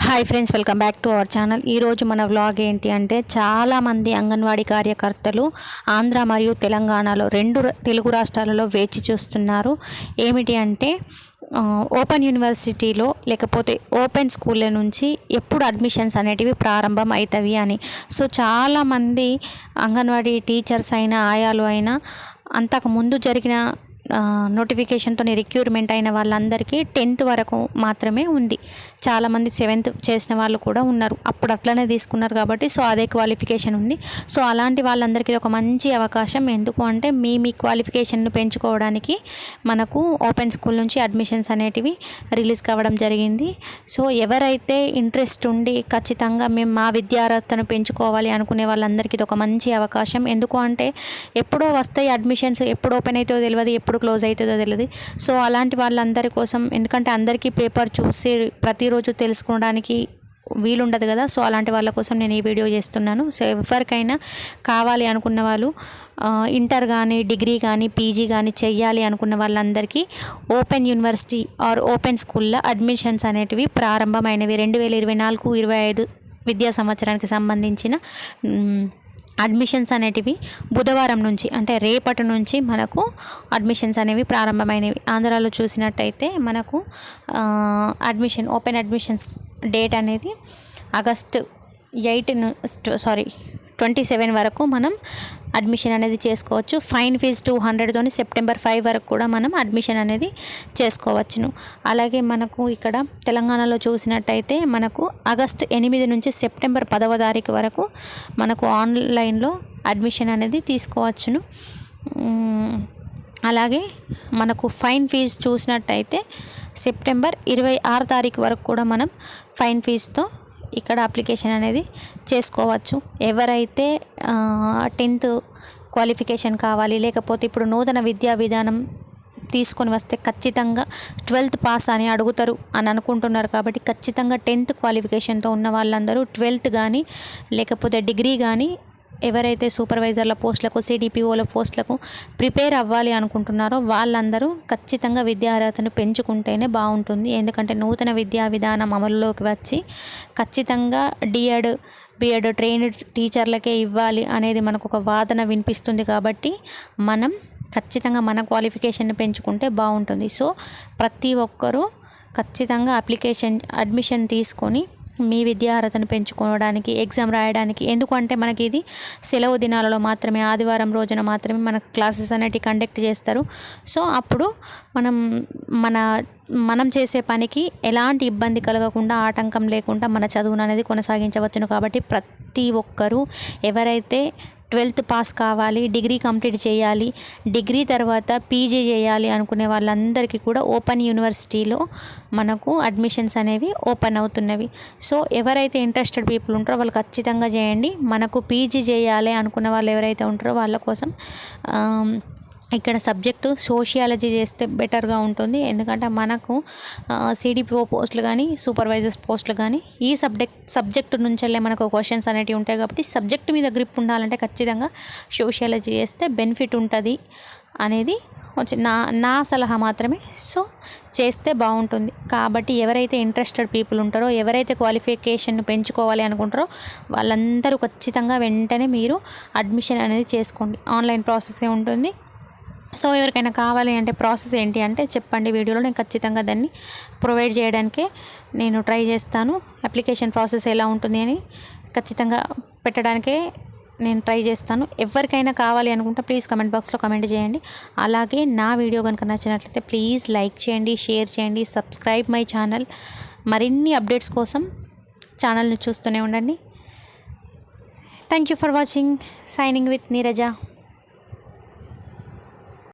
Hi friends, welcome back to our channel. ఈరోజు మన vlog ఏంటి అంటే, చాలామంది అంగన్వాడీ కార్యకర్తలు ఆంధ్ర మరియు తెలంగాణలో రెండు తెలుగు రాష్ట్రాలలో వేచి చూస్తున్నారు. ఏమిటి అంటే ఓపెన్ యూనివర్సిటీలో లేకపోతే ఓపెన్ స్కూళ్ళ నుంచి ఎప్పుడు అడ్మిషన్స్ అనేటివి ప్రారంభం అవుతాయి అని. సో చాలామంది అంగన్వాడీ టీచర్స్ అయినా ఆయాలు అయినా అంతకు ముందు జరిగిన నోటిఫికేషన్తో రిక్రూట్మెంట్ అయిన వాళ్ళందరికీ 10th వరకు మాత్రమే ఉంది. చాలామంది 7th చేసిన వాళ్ళు కూడా ఉన్నారు. అప్పుడు అట్లనే తీసుకున్నారు కాబట్టి సో అదే క్వాలిఫికేషన్ ఉంది. సో అలాంటి వాళ్ళందరికీ ఒక మంచి అవకాశం. ఎందుకు అంటే మీ క్వాలిఫికేషన్ను పెంచుకోవడానికి మనకు ఓపెన్ స్కూల్ నుంచి అడ్మిషన్స్ అనేటివి రిలీజ్ కావడం జరిగింది. సో ఎవరైతే ఇంట్రెస్ట్ ఉండి ఖచ్చితంగా మేము మా విద్యార్హతను పెంచుకోవాలి అనుకునే వాళ్ళందరికీ ఇది ఒక మంచి అవకాశం. ఎందుకు అంటే ఎప్పుడో వస్తాయి అడ్మిషన్స్, ఎప్పుడు ఓపెన్ అవుతుందో తెలియదు, ఎప్పుడు క్లోజ్ అవుతుందో తెలియదు. సో అలాంటి వాళ్ళందరి కోసం, ఎందుకంటే అందరికీ పేపర్ చూసి ప్రతిరోజు తెలుసుకోవడానికి వీలుండదు కదా. సో అలాంటి వాళ్ళ కోసం నేను ఈ వీడియో చేస్తున్నాను. సో ఎవరికైనా కావాలి అనుకున్న వాళ్ళు ఇంటర్ కానీ డిగ్రీ కానీ పీజీ కానీ చెయ్యాలి అనుకున్న వాళ్ళందరికీ ఓపెన్ యూనివర్సిటీ ఆర్ ఓపెన్ స్కూల్లో అడ్మిషన్స్ అనేటివి ప్రారంభమైనవి. 2024-25 విద్యా సంవత్సరానికి సంబంధించిన అడ్మిషన్స్ అనేటివి బుధవారం నుంచి అంటే రేపటి నుంచి మనకు అడ్మిషన్స్ అనేవి ప్రారంభమైనవి. ఆంధ్రాలో చూసినట్టయితే మనకు ఓపెన్ అడ్మిషన్స్ డేట్ అనేది ఆగస్టు 27 వరకు మనం అడ్మిషన్ అనేది చేసుకోవచ్చు. ఫైన్ ఫీజు 200తోని సెప్టెంబర్ 5 వరకు కూడా మనం అడ్మిషన్ అనేది చేసుకోవచ్చును. అలాగే మనకు ఇక్కడ తెలంగాణలో చూసినట్టయితే మనకు ఆగస్టు 8 నుంచి సెప్టెంబర్ 10వ తారీఖు వరకు మనకు ఆన్లైన్లో అడ్మిషన్ అనేది తీసుకోవచ్చును. అలాగే మనకు ఫైన్ ఫీజు చూసినట్టయితే సెప్టెంబర్ 26 తారీఖు వరకు కూడా మనం ఫైన్ ఫీజుతో ఇక్కడ అప్లికేషన్ అనేది చేసుకోవచ్చు. ఎవరైతే 10th క్వాలిఫికేషన్ కావాలి, లేకపోతే ఇప్పుడు నూతన విద్యా విధానం తీసుకొని వస్తే ఖచ్చితంగా 12th పాస్ అని అడుగుతారు అని అనుకుంటున్నారు. కాబట్టి ఖచ్చితంగా 10th క్వాలిఫికేషన్తో ఉన్న వాళ్ళందరూ 12th కానీ లేకపోతే డిగ్రీ కానీ ఎవరైతే సూపర్వైజర్ల పోస్టులకు, సిడిపిఓల పోస్టులకు ప్రిపేర్ అవ్వాలి అనుకుంటున్నారో వాళ్ళందరూ ఖచ్చితంగా విద్యార్హతను పెంచుకుంటేనే బాగుంటుంది. ఎందుకంటే నూతన విద్యా విధానం అమలులోకి వచ్చి ఖచ్చితంగా బిఎడ్ ట్రైన్డ్ టీచర్లకే ఇవ్వాలి అనేది మనకు ఒక వాదన వినిపిస్తుంది. కాబట్టి మనం ఖచ్చితంగా మన క్వాలిఫికేషన్ని పెంచుకుంటే బాగుంటుంది. సో ప్రతి ఒక్కరూ ఖచ్చితంగా అడ్మిషన్ తీసుకొని మీ విద్యార్హతను పెంచుకోవడానికి, ఎగ్జామ్ రాయడానికి. ఎందుకంటే మనకి ఇది సెలవు దినాలలో మాత్రమే, ఆదివారం రోజున మాత్రమే మనకు క్లాసెస్ అనేటివి కండక్ట్ చేస్తారు. సో అప్పుడు మనం చేసే పనికి ఎలాంటి ఇబ్బంది కలగకుండా, ఆటంకం లేకుండా మన చదువును అనేది కొనసాగించవచ్చును. కాబట్టి ప్రతి ఒక్కరూ ఎవరైతే 12th పాస్ కావాలి, డిగ్రీ కంప్లీట్ చేయాలి, డిగ్రీ తర్వాత పీజీ చేయాలి అనుకునే వాళ్ళందరికీ కూడా ఓపెన్ యూనివర్సిటీలో మనకు అడ్మిషన్స్ అనేవి ఓపెన్ అవుతున్నవి. సో ఎవరైతే ఇంట్రెస్టెడ్ పీపుల్ ఉంటారో వాళ్ళు ఖచ్చితంగా చేయండి. మనకు పీజీ చేయాలి అనుకున్న వాళ్ళు ఎవరైతే ఉంటారో వాళ్ళ కోసం ఇక్కడ సబ్జెక్టు సోషియాలజీ చేస్తే బెటర్గా ఉంటుంది. ఎందుకంటే మనకు సిడిపిఓ పోస్టులు కానీ సూపర్వైజర్స్ పోస్టులు కానీ ఈ సబ్జెక్టు నుంచెల్లే మనకు క్వశ్చన్స్ అనేటివి ఉంటాయి. కాబట్టి సబ్జెక్టు మీద గ్రిప్ ఉండాలంటే ఖచ్చితంగా సోషియాలజీ చేస్తే బెనిఫిట్ ఉంటుంది అనేది నా సలహా మాత్రమే. సో చేస్తే బాగుంటుంది. కాబట్టి ఎవరైతే ఇంట్రెస్టెడ్ పీపుల్ ఉంటారో, ఎవరైతే క్వాలిఫికేషన్ పెంచుకోవాలి అనుకుంటారో వాళ్ళందరూ ఖచ్చితంగా వెంటనే మీరు అడ్మిషన్ అనేది చేసుకోండి. ఆన్లైన్ ప్రాసెసే ఉంటుంది. సో ఎవరికైనా కావాలి అంటే ప్రాసెస్ ఏంటి అంటే చెప్పండి వీడియోలో, నేను ఖచ్చితంగా దాన్ని ప్రొవైడ్ చేయడానికే నేను ట్రై చేస్తాను. అప్లికేషన్ ప్రాసెస్ ఎలా ఉంటుంది అని ఖచ్చితంగా పెట్టడానికే నేను ట్రై చేస్తాను. ఎవరికైనా కావాలి అనుకుంటే ప్లీజ్ కమెంట్ బాక్స్లో కమెంట్ చేయండి. అలాగే నా వీడియో కనుక నచ్చినట్లయితే ప్లీజ్ లైక్ చేయండి, షేర్ చేయండి, సబ్స్క్రైబ్ మై ఛానల్. మరిన్ని అప్డేట్స్ కోసం ఛానల్ని చూస్తూనే ఉండండి. Thank you for watching. Signing with Neeraja.